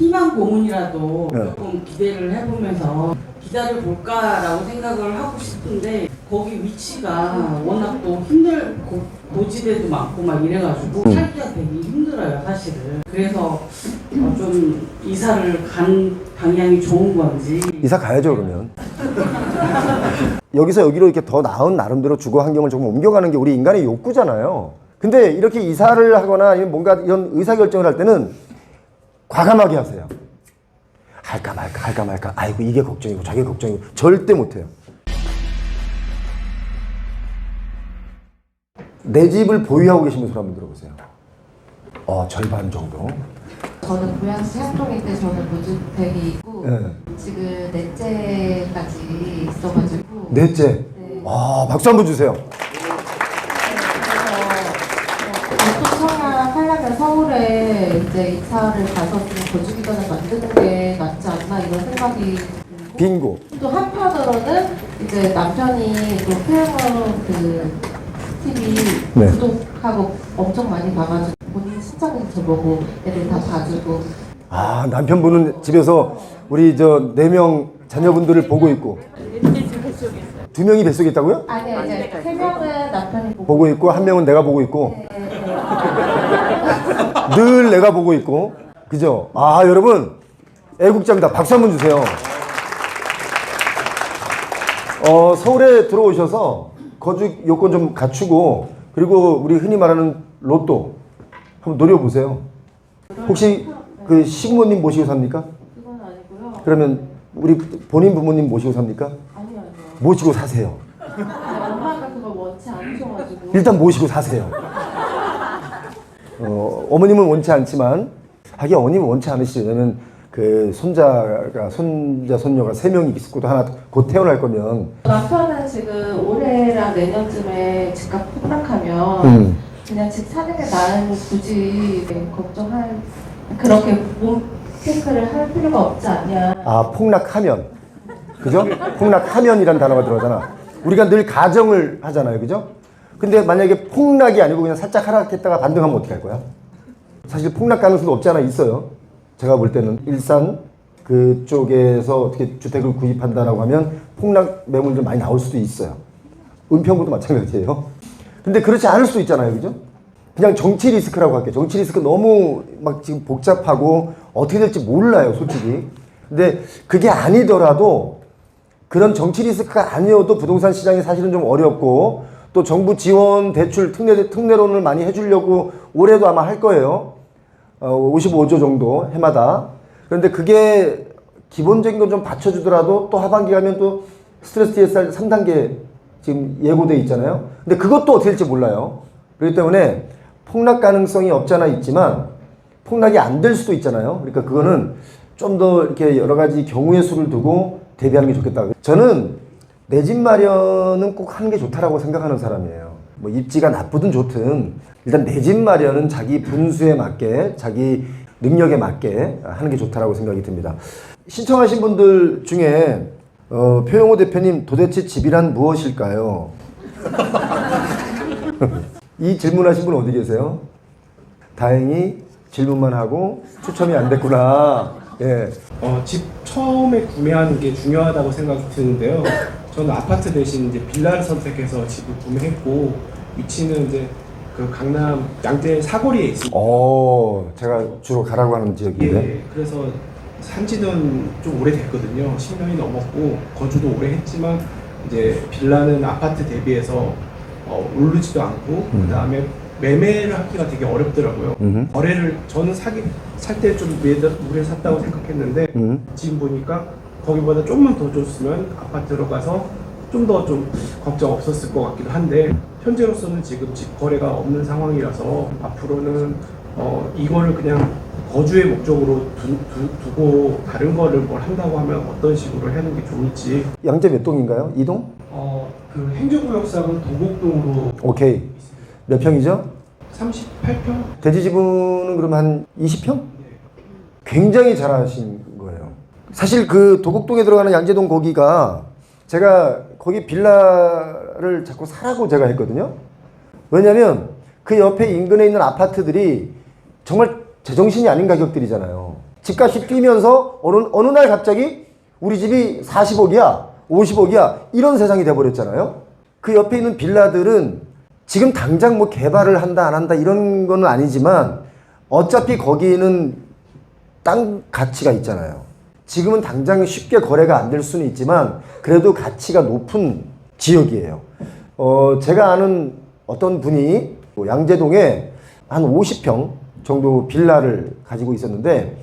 희망 고문이라도 네. 조금 기대를 해보면서 기다려 볼까라고 생각을 하고 싶은데 거기 위치가 워낙 또 힘들고 고지대도 많고 막 이래가지고 살기가 되게 힘들어요 사실은. 그래서 좀 이사를 간 방향이 좋은 건지. 이사 가야죠 그러면. 여기서 여기로 이렇게 더 나은 나름대로 주거 환경을 조금 옮겨가는 게 우리 인간의 욕구잖아요. 근데 이렇게 이사를 하거나 뭔가 이런 의사결정을 할 때는 과감하게 하세요. 할까 말까 할까 말까, 아이고 이게 걱정이고 저게 걱정이고, 절대 못해요. 내 집을 보유하고 계신 분 손 한번 들어보세요. 절반 정도. 저는 고양시 학동일 때 저는 무주택이 있고 네. 지금 넷째까지 있어가지고 넷째. 네. 박수 한번 주세요. 보통 청약 하려면 서울에 이제 이사를 가서 좀 거주기간을 만드는 게 낫지 않나 이런 생각이 들고, 빙고. 또 한편으로는 이제 남편이 또 태영어 그 TV 네. 구독하고 엄청 많이 봐가지고 본인 신청해서 저보고 애들 다 봐주고. 남편분은 집에서 우리 저 4명 자녀분들을 보고 있고. 2명이 뱃속에 있다고요? 아니요, 이제 3명은 남편이 보고 있고 1명은 내가 보고 있고. 네. 늘 내가 보고 있고. 그죠? 여러분 애국자입니다. 박수 한번 주세요. 서울에 들어오셔서 거주 요건 좀 갖추고, 그리고 우리 흔히 말하는 로또 한번 노려보세요. 혹시 그 시부모님 모시고 삽니까? 그건 아니고요. 그러면 우리 본인 부모님 모시고 삽니까? 아니요. 모시고 사세요. 엄마가 그걸 원치 않으셔가지고. 일단 모시고 사세요. 어머님은 원치 않지만, 하긴 어머님은 원치 않으시죠. 왜냐면 그 손자, 손녀가 3명이 있고 또 하나 곧 태어날 거면. 남편은 지금 올해랑 내년쯤에 집값 폭락하면 그냥 집 사는 게 나은, 굳이 걱정할, 그렇게 몸 체크를 할 필요가 없지 않냐. 폭락하면. 그죠? 폭락하면이라는 단어가 들어가잖아. 우리가 늘 가정을 하잖아요. 그죠? 근데 만약에 폭락이 아니고 그냥 살짝 하락했다가 반등하면 어떻게 할 거야? 사실 폭락 가능성도 없지 않아 있어요. 제가 볼 때는 일산 그쪽에서 어떻게 주택을 구입한다라고 하면 폭락 매물 좀 많이 나올 수도 있어요. 은평구도 마찬가지예요. 근데 그렇지 않을 수도 있잖아요. 그죠? 그냥 정치 리스크라고 할게요. 정치 리스크 너무 막 지금 복잡하고 어떻게 될지 몰라요, 솔직히. 근데 그게 아니더라도, 그런 정치 리스크가 아니어도 부동산 시장이 사실은 좀 어렵고, 또 정부 지원 대출 특례론을 많이 해주려고 올해도 아마 할 거예요. 55조 정도 해마다. 그런데 그게 기본적인 건 좀 받쳐주더라도 또 하반기 가면 또 스트레스 DSR 3단계 지금 예고돼 있잖아요. 근데 그것도 어떻게 될지 몰라요. 그렇기 때문에 폭락 가능성이 없잖아 있지만 폭락이 안 될 수도 있잖아요. 그러니까 그거는 좀 더 이렇게 여러 가지 경우의 수를 두고 대비하는 게 좋겠다. 저는 내 집 마련은 꼭 하는 게 좋다라고 생각하는 사람이에요. 뭐 입지가 나쁘든 좋든 일단 내 집 마련은 자기 분수에 맞게, 자기 능력에 맞게 하는 게 좋다라고 생각이 듭니다. 신청하신 분들 중에 표영호 대표님, 도대체 집이란 무엇일까요? 이 질문하신 분 어디 계세요? 다행히 질문만 하고 추첨이 안 됐구나. 예. 집 처음에 구매하는 게 중요하다고 생각이 드는데요. 저는 아파트 대신 이제 빌라를 선택해서 집을 구매했고, 위치는 이제 그 강남 양재 사거리에 있습니다. 제가 주로 가라고 하는 지역인데. 예, 그래서 산지는 좀 오래됐거든요. 10년이 넘었고 거주도 오래 했지만 이제 빌라는 아파트 대비해서 오르지도 않고 그다음에 매매를 하기가 되게 어렵더라고요. 거래를 저는 살 때 좀 오래 샀다고 생각했는데 지금 보니까 거기보다 좀만 더 줬으면 아파트로 가서 좀 더 좀 걱정 없었을 것 같기도 한데, 현재로서는 지금 집 거래가 없는 상황이라서 앞으로는 이거를 그냥 거주의 목적으로 두고 다른 거를 뭘 한다고 하면 어떤 식으로 하는 게 좋을지. 양재 몇 동인가요? 2동? 그 행정구역상은 도곡동으로. 오케이. 몇 평이죠? 38평? 대지지분은 그럼 한 20평? 굉장히 잘하신 거예요. 사실 그 도곡동에 들어가는 양재동 거기가, 제가 거기 빌라를 자꾸 사라고 제가 했거든요. 왜냐면 그 옆에 인근에 있는 아파트들이 정말 제정신이 아닌 가격들이잖아요. 집값이 뛰면서 어느 날 갑자기 우리 집이 40억이야, 50억이야 이런 세상이 돼버렸잖아요. 그 옆에 있는 빌라들은 지금 당장 뭐 개발을 한다 안 한다 이런 건 아니지만 어차피 거기는 땅 가치가 있잖아요. 지금은 당장 쉽게 거래가 안 될 수는 있지만 그래도 가치가 높은 지역이에요. 제가 아는 어떤 분이 양재동에 한 50평 정도 빌라를 가지고 있었는데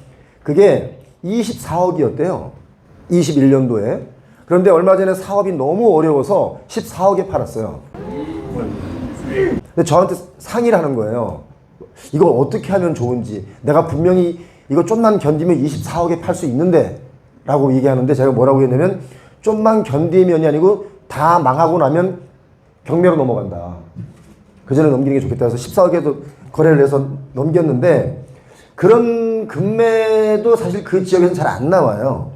그게 24억이었대요. 21년도에. 그런데 얼마 전에 사업이 너무 어려워서 14억에 팔았어요. 근데 저한테 상의를 하는 거예요. 이걸 어떻게 하면 좋은지. 내가 분명히 이거 좀만 견디면 24억에 팔 수 있는데 라고 얘기하는데 제가 뭐라고 했냐면 좀만 견디면이 아니고 다 망하고 나면 경매로 넘어간다. 그 전에 넘기는 게 좋겠다 해서 14억에도 거래를 해서 넘겼는데 그런 금매도 사실 그 지역에서는 잘 안 나와요.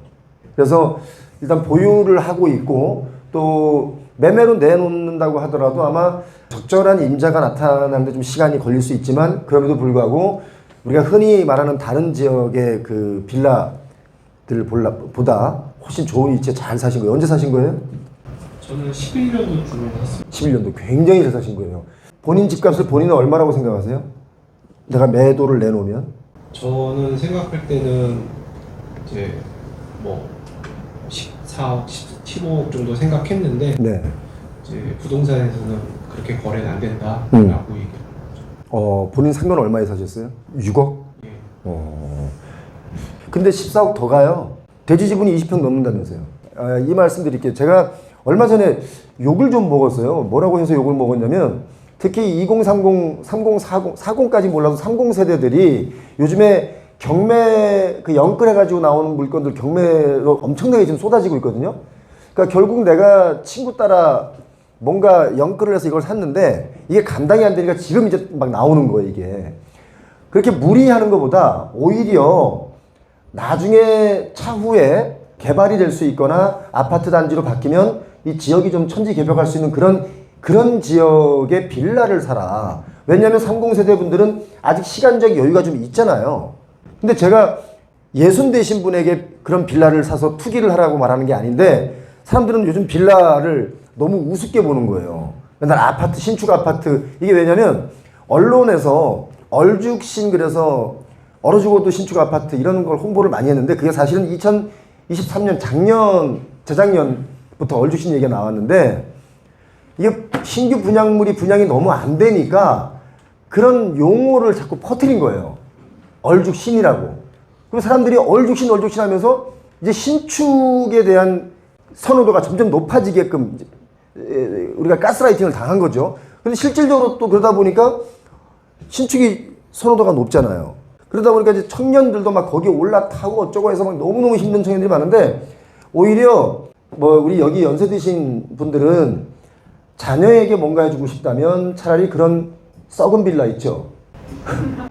그래서 일단 보유를 하고 있고 또 매매로 내놓는다고 하더라도 아마 적절한 임자가 나타나는데 좀 시간이 걸릴 수 있지만 그럼에도 불구하고 우리가 흔히 말하는 다른 지역의 그 빌라들보다 훨씬 좋은 위치에 잘 사신 거예요. 언제 사신 거예요? 저는 11년도쯤에 샀어요. 11년도. 굉장히 잘 사신 거예요. 본인 집값을 본인은 얼마라고 생각하세요? 내가 매도를 내놓으면? 저는 생각할 때는 이제 뭐 14억, 15억 정도 생각했는데 네. 이제 부동산에서는 그렇게 거래는 안 된다라고 얘기했죠. 본인 산 건 얼마에 사셨어요? 6억? 예. 근데 14억 더 가요. 대지 지분이 20평 넘는다면서요. 이 말씀 드릴게요. 제가 얼마 전에 욕을 좀 먹었어요. 뭐라고 해서 욕을 먹었냐면 특히 2030, 3040, 40까지 몰라도 30세대들이 요즘에 경매 그 연끌해가지고 나오는 물건들 경매로 엄청나게 지금 쏟아지고 있거든요. 그러니까 결국 내가 친구 따라 뭔가 연끌을 해서 이걸 샀는데 이게 감당이 안 되니까 지금 이제 막 나오는 거예요, 이게. 그렇게 무리하는 것보다 오히려 나중에 차후에 개발이 될 수 있거나 아파트 단지로 바뀌면 이 지역이 좀 천지개벽할 수 있는 그런 지역의 빌라를 사라. 왜냐하면 30세대 분들은 아직 시간적 여유가 좀 있잖아요. 근데 제가 60 되신 분에게 그런 빌라를 사서 투기를 하라고 말하는 게 아닌데 사람들은 요즘 빌라를 너무 우습게 보는 거예요. 맨날 아파트, 신축 아파트. 이게 왜냐면 언론에서 얼죽신 그래서 얼어 죽어도 신축 아파트 이런 걸 홍보를 많이 했는데 그게 사실은 2023년 재작년부터 얼죽신 얘기가 나왔는데 이게 신규 분양물이 분양이 너무 안 되니까 그런 용어를 자꾸 퍼뜨린 거예요. 얼죽신이라고. 그럼 사람들이 얼죽신 하면서 이제 신축에 대한 선호도가 점점 높아지게끔 우리가 가스라이팅을 당한 거죠. 근데 실질적으로 또 그러다 보니까 신축이 선호도가 높잖아요. 그러다 보니까 이제 청년들도 막 거기에 올라타고 어쩌고 해서 막 너무너무 힘든 청년들이 많은데 오히려 뭐 우리 여기 연세 드신 분들은 자녀에게 뭔가 해주고 싶다면 차라리 그런 썩은 빌라 있죠.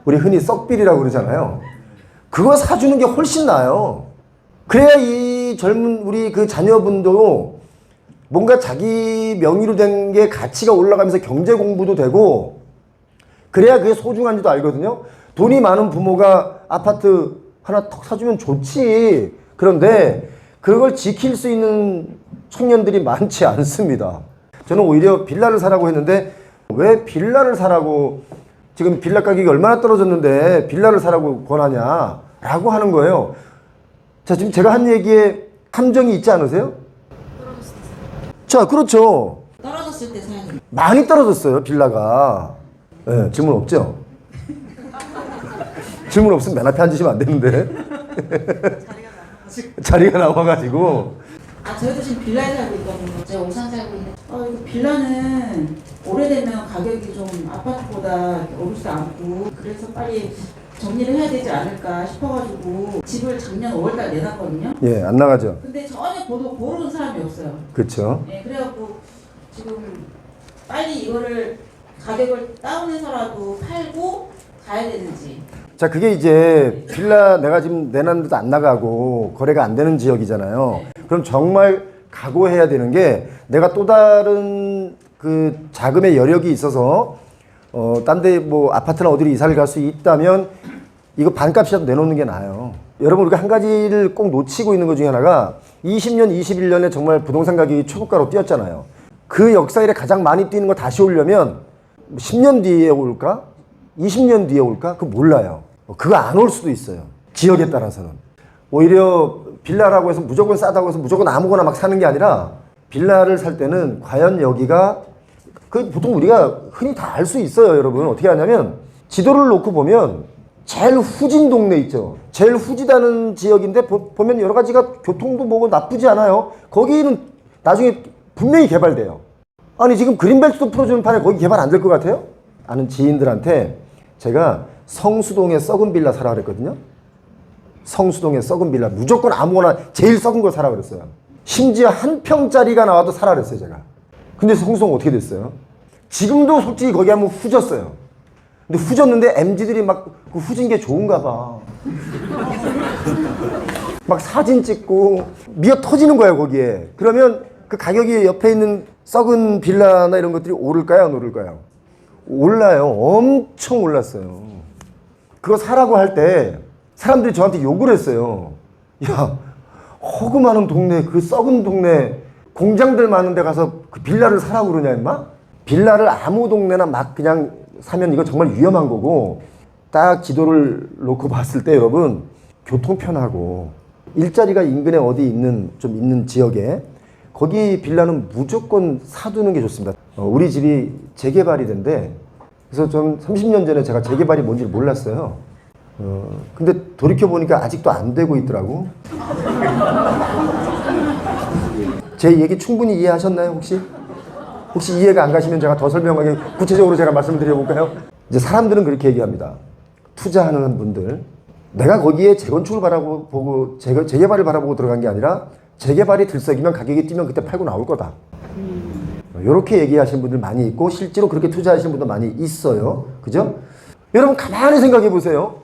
우리 흔히 썩빌이라고 그러잖아요. 그거 사주는 게 훨씬 나아요. 그래야 이 젊은 우리 그 자녀분도 뭔가 자기 명의로 된 게 가치가 올라가면서 경제 공부도 되고 그래야 그게 소중한지도 알거든요. 돈이 많은 부모가 아파트 하나 턱 사주면 좋지. 그런데 그걸 지킬 수 있는 청년들이 많지 않습니다. 저는 오히려 빌라를 사라고 했는데 왜 빌라를 사라고 지금 빌라 가격이 얼마나 떨어졌는데 빌라를 사라고 권하냐라고 하는 거예요. 자, 지금 제가 한 얘기에 함정이 있지 않으세요? 떨어졌을 때 자, 그렇죠. 떨어졌을 때 사야 돼. 많이 떨어졌어요, 빌라가. 네, 질문 없죠? 질문 없으면 맨 앞에 앉으시면 안 되는데. 자리가 나와가지고. 저희도 지금 빌라에 살고 있거든요. 제가 오산 살고 있는데 이거 빌라는 오래되면 가격이 좀 아파트보다 오르지도 않고 그래서 빨리 정리를 해야 되지 않을까 싶어가지고 집을 작년 5월달 내놨거든요. 예, 안 나가죠. 근데 전혀 고르는 사람이 없어요. 그렇죠. 네, 그래갖고 지금 빨리 이거를 가격을 다운해서라도 팔고 가야 되는지. 자, 그게 이제 빌라 내가 지금 내놨는데도 안 나가고 거래가 안 되는 지역이잖아요. 그럼 정말 각오해야 되는 게 내가 또 다른 그 자금의 여력이 있어서 딴 데 뭐 아파트나 어디로 이사를 갈 수 있다면 이거 반값이라도 내놓는 게 나아요. 여러분 우리가 한 가지를 꼭 놓치고 있는 것 중에 하나가 20년, 21년에 정말 부동산 가격이 초고가로 뛰었잖아요. 그 역사 이래 가장 많이 뛰는 거 다시 오려면 10년 뒤에 올까? 20년 뒤에 올까? 그거 몰라요. 그거 안 올 수도 있어요. 지역에 따라서는. 오히려 빌라라고 해서 무조건 싸다고 해서 무조건 아무거나 막 사는 게 아니라 빌라를 살 때는 과연 여기가 그 보통 우리가 흔히 다 알 수 있어요, 여러분. 어떻게 하냐면 지도를 놓고 보면 제일 후진 동네 있죠. 제일 후지다는 지역인데 보면 여러 가지가 교통도 뭐고 나쁘지 않아요. 거기는 나중에 분명히 개발돼요. 아니 지금 그린벨트도 풀어주는 판에 거기 개발 안 될 것 같아요? 아는 지인들한테 제가 성수동에 썩은 빌라 사라 그랬거든요. 성수동에 썩은 빌라 무조건 아무거나 제일 썩은 거 사라 그랬어요. 심지어 한 평짜리가 나와도 사라 그랬어요 제가. 근데 성수동 어떻게 됐어요? 지금도 솔직히 거기 하면 후졌어요. 근데 후졌는데 MZ들이 막 그 후진 게 좋은가 봐. 막 사진 찍고 미어 터지는 거예요 거기에. 그러면 그 가격이 옆에 있는 썩은 빌라나 이런 것들이 오를까요 안 오를까요? 올라요. 엄청 올랐어요. 그거 사라고 할 때 사람들이 저한테 욕을 했어요. 야, 허그 많은 동네, 그 썩은 동네, 공장들 많은 데 가서 그 빌라를 사라고 그러냐, 임마? 빌라를 아무 동네나 막 그냥 사면 이거 정말 위험한 거고, 딱 지도를 놓고 봤을 때 여러분, 교통편하고, 일자리가 인근에 어디 있는, 좀 있는 지역에, 거기 빌라는 무조건 사두는 게 좋습니다. 우리 집이 재개발이 된대. 그래서 좀 30년 전에 제가 재개발이 뭔지를 몰랐어요. 근데 돌이켜보니까 아직도 안 되고 있더라고. 제 얘기 충분히 이해하셨나요, 혹시? 혹시 이해가 안 가시면 제가 더 설명하게 구체적으로 제가 말씀을 드려볼까요? 이제 사람들은 그렇게 얘기합니다. 투자하는 분들. 내가 거기에 재건축을 바라보고, 재개발을 바라보고 들어간 게 아니라 재개발이 들썩이면 가격이 뛰면 그때 팔고 나올 거다. 이렇게 얘기하시는 분들 많이 있고 실제로 그렇게 투자하시는 분들 많이 있어요. 그죠? 여러분 가만히 생각해 보세요.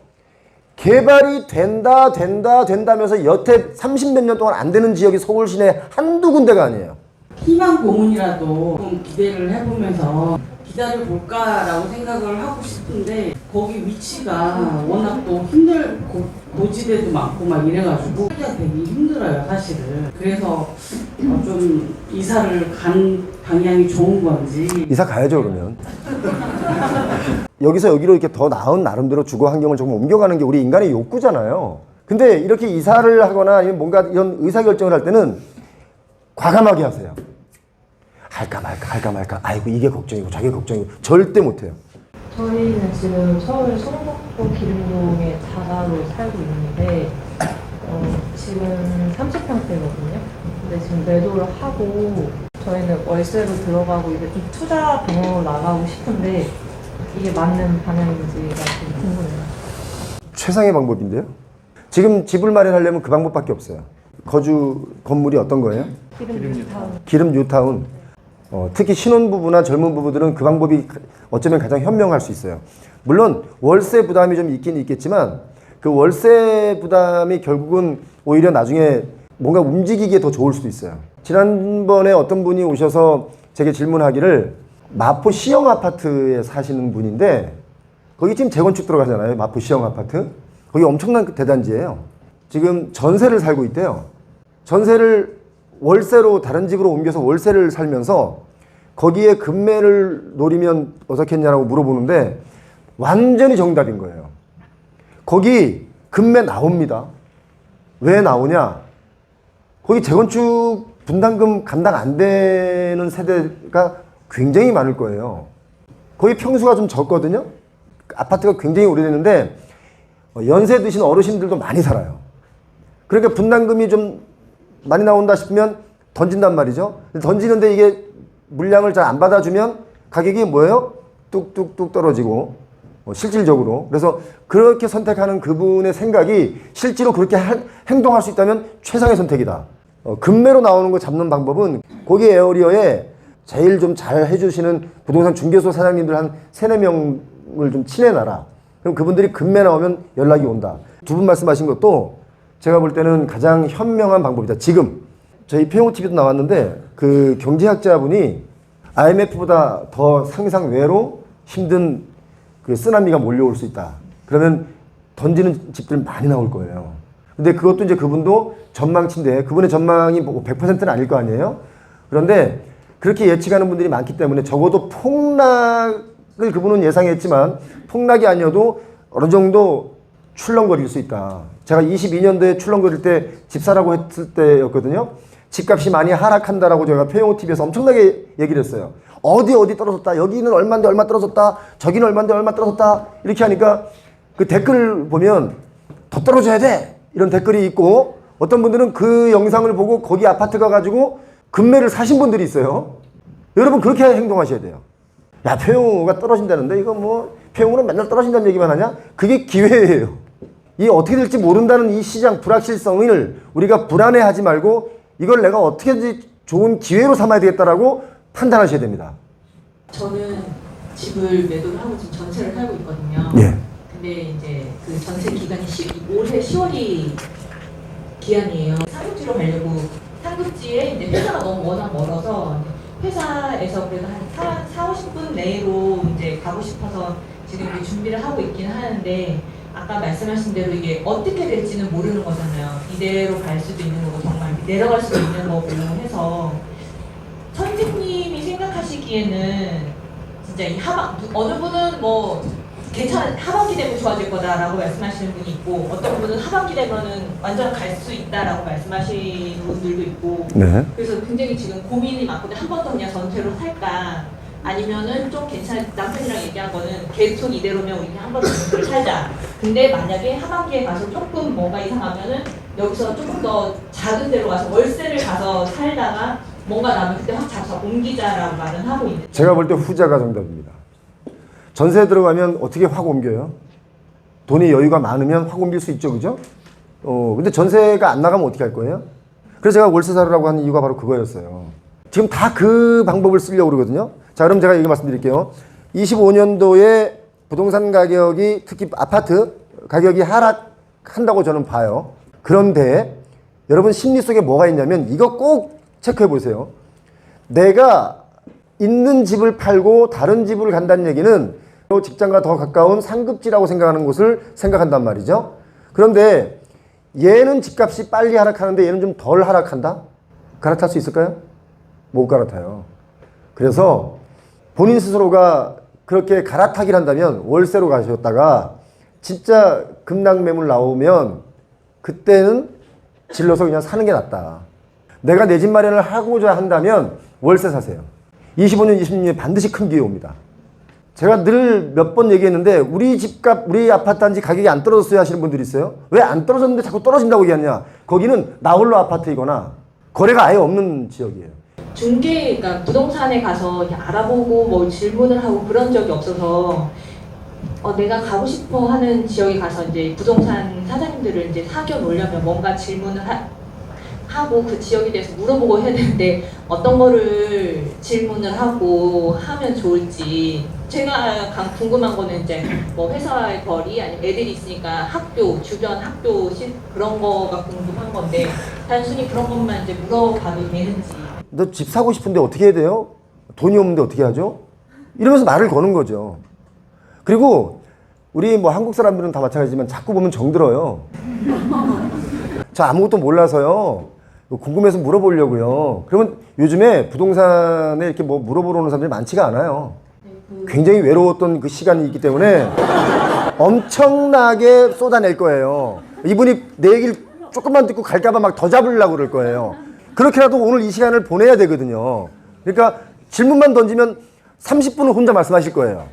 개발이 된다면서 여태 30몇 년 동안 안 되는 지역이 서울 시내 한두 군데가 아니에요. 희망 고문이라도 좀 기대를 해보면서 기다려 볼까라고 생각을 하고 싶은데 거기 위치가 워낙 또 고지대도 많고 막 이래가지고 하기가 되게 힘들어요 사실은. 그래서 좀 이사를 간 방향이 좋은 건지. 이사 가야죠 그러면. 여기서 여기로 이렇게 더 나은 나름대로 주거 환경을 조금 옮겨가는 게 우리 인간의 욕구잖아요. 근데 이렇게 이사를 하거나 뭔가 이런 의사결정을 할 때는 과감하게 하세요. 할까 말까. 아이고 이게 걱정이고 저게 걱정이고 절대 못해요. 저희는 지금 서울 성북구 기름동에 다가로 살고 있는데 지금 30평대거든요. 근데 지금 매도를 하고 저희는 월세로 들어가고 이제 좀 투자 방향으로 나가고 싶은데 이게 맞는 방향인지가 좀 궁금해요. 최상의 방법인데요. 지금 집을 마련하려면 그 방법밖에 없어요. 거주 건물이 어떤 거예요? 기름 뉴타운. 특히 신혼부부나 젊은 부부들은 그 방법이 어쩌면 가장 현명할 수 있어요. 물론 월세 부담이 좀 있긴 있겠지만 그 월세 부담이 결국은 오히려 나중에 뭔가 움직이기에 더 좋을 수도 있어요. 지난번에 어떤 분이 오셔서 제게 질문하기를 마포 시형 아파트에 사시는 분인데 거기 지금 재건축 들어가잖아요. 마포 시형 아파트. 거기 엄청난 대단지예요. 지금 전세를 살고 있대요. 전세를 월세로 다른 집으로 옮겨서 월세를 살면서 거기에 급매를 노리면 어떻겠냐라고 물어보는데 완전히 정답인 거예요. 거기 급매 나옵니다. 왜 나오냐? 거기 재건축 분담금 감당 안 되는 세대가 굉장히 많을 거예요. 거기 평수가 좀 적거든요. 아파트가 굉장히 오래됐는데 연세 드신 어르신들도 많이 살아요. 그러니까 분담금이 좀 많이 나온다 싶으면 던진단 말이죠. 던지는데 이게 물량을 잘 안 받아주면 가격이 뭐예요? 뚝뚝뚝 떨어지고 실질적으로. 그래서 그렇게 선택하는 그분의 생각이 실제로 그렇게 행동할 수 있다면 최상의 선택이다. 급매로 나오는 거 잡는 방법은 거기 에어리어에 제일 좀 잘 해주시는 부동산 중개소 사장님들 한 3-4명을 좀 친해놔라. 그럼 그분들이 급매 나오면 연락이 온다. 두 분 말씀하신 것도 제가 볼 때는 가장 현명한 방법이다. 지금 저희 페용TV도 나왔는데 그 경제학자분이 IMF보다 더 상상 외로 힘든 그 쓰나미가 몰려올 수 있다. 그러면 던지는 집들 많이 나올 거예요. 근데 그것도 이제 그분도 전망치인데 그분의 전망이 뭐 100%는 아닐 거 아니에요? 그런데 그렇게 예측하는 분들이 많기 때문에 적어도 폭락을 그분은 예상했지만 폭락이 아니어도 어느 정도 출렁거릴 수 있다. 제가 22년도에 출렁거릴 때 집사라고 했을 때였거든요. 집값이 많이 하락한다라고 제가 표영호 TV에서 엄청나게 얘기를 했어요. 어디 떨어졌다. 여기는 얼마인데 얼마 떨어졌다. 저기는 얼마인데 얼마 떨어졌다. 이렇게 하니까 그 댓글 보면 더 떨어져야 돼. 이런 댓글이 있고 어떤 분들은 그 영상을 보고 거기 아파트 가가지고 금매를 사신 분들이 있어요. 여러분 그렇게 행동하셔야 돼요. 야, 표영호가 떨어진다는데 이거 뭐 표영호는 맨날 떨어진다는 얘기만 하냐? 그게 기회예요. 이 어떻게 될지 모른다는 이 시장 불확실성을 우리가 불안해하지 말고 이걸 내가 어떻게든지 좋은 기회로 삼아야 되겠다라고 판단하셔야 됩니다. 저는 집을 매도를 하고 지금 전세를 살고 있거든요. 예. 근데 이제 그 전세 기간이 올해 10월이 기한이에요. 상급지로 가려고 상급지에 이제 회사가 너무 워낙 멀어서 회사에서 그래도 한 40-50분 내로 이제 가고 싶어서 지금 이제 준비를 하고 있긴 하는데 아까 말씀하신 대로 이게 어떻게 될지는 모르는 거잖아요. 이대로 갈 수도 있는 거고 정말 내려갈 수도 있는 거고 해서 선생님이 생각하시기에는 진짜 이 어느 분은 뭐 하반기 되면 좋아질 거다라고 말씀하시는 분이 있고 어떤 분은 하반기 되면은 완전 갈 수 있다라고 말씀하시는 분들도 있고 네. 그래서 굉장히 지금 고민이 많거든요. 한 번 더 그냥 전세로 살까 아니면은 좀 남편이랑 얘기한 거는 계속 이대로면 우리 한 번 더 전세를 살자. 근데 만약에 하반기에 가서 조금 뭔가 이상하면은 여기서 조금 더 작은 데로 가서 월세를 가서 살다가 뭔가 나면 그때 확 잡아서 옮기자라고 말은 하고 있는데 제가 볼 때 후자가 정답입니다. 전세에 들어가면 어떻게 확 옮겨요? 돈이 여유가 많으면 확 옮길 수 있죠, 그죠? 근데 전세가 안 나가면 어떻게 할 거예요? 그래서 제가 월세 사라고 하는 이유가 바로 그거였어요. 지금 다 그 방법을 쓰려고 그러거든요. 자, 그럼 제가 얘기 말씀드릴게요. 25년도에 부동산 가격이 특히 아파트 가격이 하락한다고 저는 봐요. 그런데 여러분 심리 속에 뭐가 있냐면 이거 꼭 체크해 보세요. 내가 있는 집을 팔고 다른 집을 간다는 얘기는 직장과 더 가까운 상급지라고 생각하는 곳을 생각한단 말이죠. 그런데 얘는 집값이 빨리 하락하는데 얘는 좀 덜 하락한다? 갈아탈 수 있을까요? 못 갈아타요. 그래서 본인 스스로가 그렇게 갈아타기를 한다면 월세로 가셨다가 진짜 급락 매물 나오면 그때는 질러서 그냥 사는 게 낫다. 내가 내 집 마련을 하고자 한다면 월세 사세요. 25년, 26년에 반드시 큰 기회 옵니다. 제가 늘 몇 번 얘기했는데 우리 집값, 우리 아파트 단지 가격이 안 떨어졌어요 하시는 분들이 있어요. 왜 안 떨어졌는데 자꾸 떨어진다고 얘기하냐. 거기는 나홀로 아파트이거나 거래가 아예 없는 지역이에요. 그러니까 부동산에 가서 이렇게 알아보고 뭐 질문을 하고 그런 적이 없어서 내가 가고 싶어 하는 지역에 가서 이제 부동산 사장님들을 이제 사겨 놓으려면 뭔가 질문을 하고 그 지역에 대해서 물어보고 해야 되는데 어떤 거를 질문을 하고 하면 좋을지 제가 궁금한 거는 이제 뭐 회사의 거리 아니면 애들이 있으니까 학교 주변 학교 그런 거가 궁금한 건데 단순히 그런 것만 이제 물어봐도 되는지. 너 집 사고 싶은데 어떻게 해야 돼요? 돈이 없는데 어떻게 하죠? 이러면서 말을 거는 거죠. 그리고 우리 뭐 한국 사람들은 다 마찬가지지만 자꾸 보면 정들어요. 저 아무것도 몰라서요. 궁금해서 물어보려고요. 그러면 요즘에 부동산에 이렇게 뭐 물어보러 오는 사람들이 많지가 않아요. 굉장히 외로웠던 그 시간이 있기 때문에 엄청나게 쏟아낼 거예요. 이분이 내 얘기를 조금만 듣고 갈까봐 막 더 잡으려고 그럴 거예요. 그렇게라도 오늘 이 시간을 보내야 되거든요. 그러니까 질문만 던지면 30분은 혼자 말씀하실 거예요.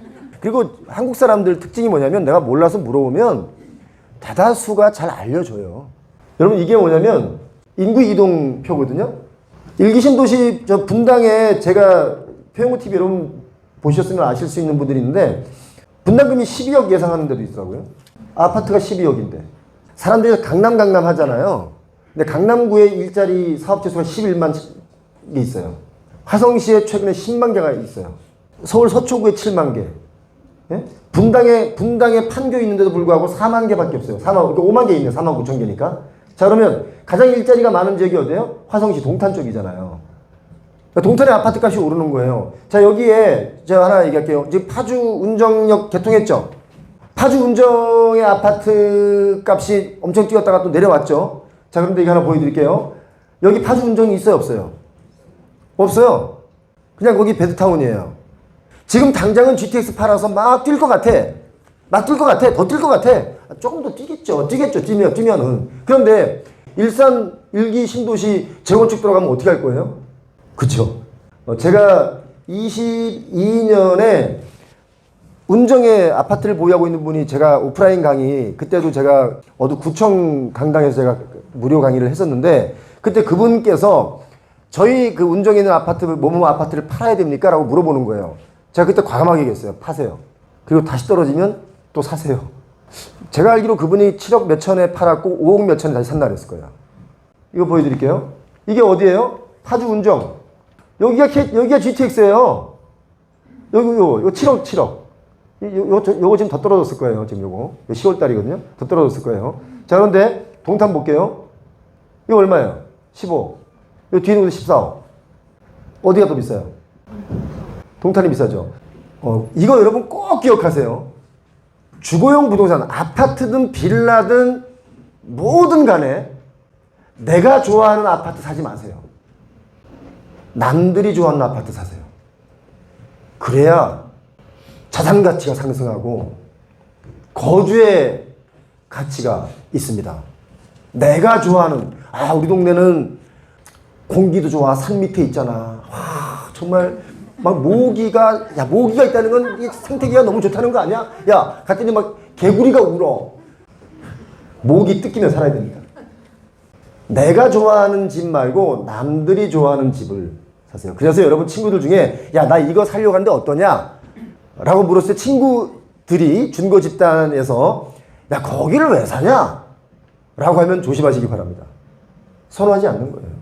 그리고 한국 사람들 특징이 뭐냐면 내가 몰라서 물어보면 대다수가 잘 알려줘요. 여러분 이게 뭐냐면 인구 이동표거든요. 일기신도시 저 분당에 제가 표영호 TV 여러분 보셨으면 아실 수 있는 분들이 있는데 분담금이 12억 예상하는 데도 있더라고요. 아파트가 12억인데 사람들이 강남 하잖아요. 근데 강남구의 일자리 사업체수가 11만 개 있어요. 화성시에 최근에 10만 개가 있어요. 서울 서초구에 7만 개. 예? 분당에 판교 있는데도 불구하고 4만 개밖에 없어요. 5만 개 있네요. 4만 9천 개니까. 자, 그러면 가장 일자리가 많은 지역이 어디예요? 화성시 동탄 쪽이잖아요. 그러니까 동탄의 아파트 값이 오르는 거예요. 자, 여기에 제가 하나 얘기할게요. 지금 파주 운정역 개통했죠? 파주 운정의 아파트 값이 엄청 뛰었다가 또 내려왔죠. 자, 그런데 이거 하나 보여드릴게요. 여기 파주 운정이 있어요, 없어요? 없어요. 그냥 거기 베드타운이에요. 지금 당장은 GTX 팔아서 막 뛸 것 같아. 막 뛸 것 같아. 더 뛸 것 같아. 조금 더 뛰겠죠. 뛰면은. 그런데 일산 1기 신도시 재건축 들어가면 어떻게 할 거예요? 그쵸. 제가 22년에 운정의 아파트를 보유하고 있는 분이 제가 오프라인 강의, 그때도 제가 어디 구청 강당에서 제가 무료 강의를 했었는데, 그때 그분께서 저희 그 운정에 있는 아파트, 뭐뭐 아파트를 팔아야 됩니까? 라고 물어보는 거예요. 제가 그때 과감하게 얘기했어요. 파세요. 그리고 다시 떨어지면 또 사세요. 제가 알기로 그분이 7억 몇천에 팔았고 5억 몇천에 다시 산다 그랬을 거예요. 이거 보여드릴게요. 이게 어디예요? 파주 운정. 여기가 GTX예요. 요거 7억. 요거 지금 더 떨어졌을 거예요. 지금 요거 10월 달이거든요. 더 떨어졌을 거예요. 자, 그런데 동탄 볼게요. 이거 얼마예요? 15. 요 뒤에는 14억. 어디가 더 비싸요? 동탄이 비싸죠. 이거 여러분 꼭 기억하세요. 주거용 부동산, 아파트든 빌라든 뭐든 간에 내가 좋아하는 아파트 사지 마세요. 남들이 좋아하는 아파트 사세요. 그래야 자산 가치가 상승하고 거주의 가치가 있습니다. 내가 좋아하는, 우리 동네는 공기도 좋아, 산 밑에 있잖아. 와, 정말 막 모기가 있다는 건 이 생태계가 너무 좋다는 거 아니야? 야, 갔더니 막 개구리가 울어. 모기 뜯기며 살아야 됩니다. 내가 좋아하는 집 말고 남들이 좋아하는 집을 사세요. 그래서 여러분 친구들 중에 야, 나 이거 살려고 하는데 어떠냐? 라고 물었을 때 친구들이 준거 집단에서 야, 거기를 왜 사냐? 라고 하면 조심하시기 바랍니다. 선호하지 않는 거예요.